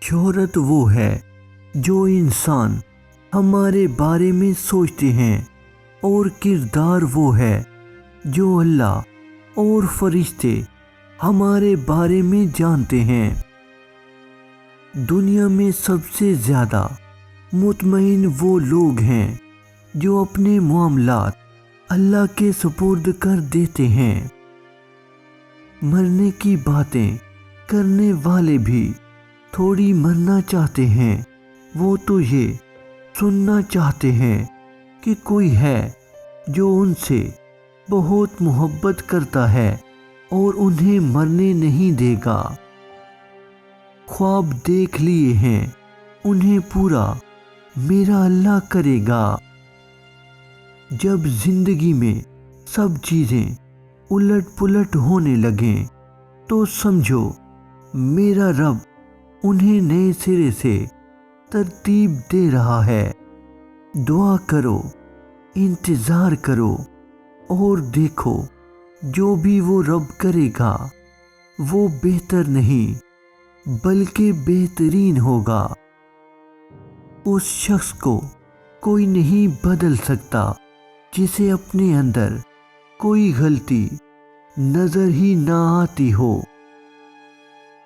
شہرت وہ ہے جو انسان ہمارے بارے میں سوچتے ہیں، اور کردار وہ ہے جو اللہ اور فرشتے ہمارے بارے میں جانتے ہیں۔ دنیا میں سب سے زیادہ مطمئن وہ لوگ ہیں جو اپنے معاملات اللہ کے سپرد کر دیتے ہیں۔ مرنے کی باتیں کرنے والے بھی تھوڑی مرنا چاہتے ہیں، وہ تو یہ سننا چاہتے ہیں کہ کوئی ہے جو ان سے بہت محبت کرتا ہے اور انہیں مرنے نہیں دے گا۔ خواب دیکھ لیے ہیں، انہیں پورا میرا اللہ کرے گا۔ جب زندگی میں سب چیزیں الٹ پلٹ ہونے لگیں تو سمجھو میرا رب انہیں نئے سرے سے ترتیب دے رہا ہے۔ دعا کرو، انتظار کرو اور دیکھو جو بھی وہ رب کرے گا وہ بہتر نہیں بلکہ بہترین ہوگا۔ اس شخص کو کوئی نہیں بدل سکتا جسے اپنے اندر کوئی غلطی نظر ہی نہ آتی ہو۔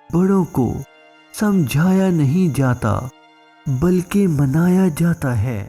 بڑوں کو سمجھایا نہیں جاتا بلکہ منایا جاتا ہے۔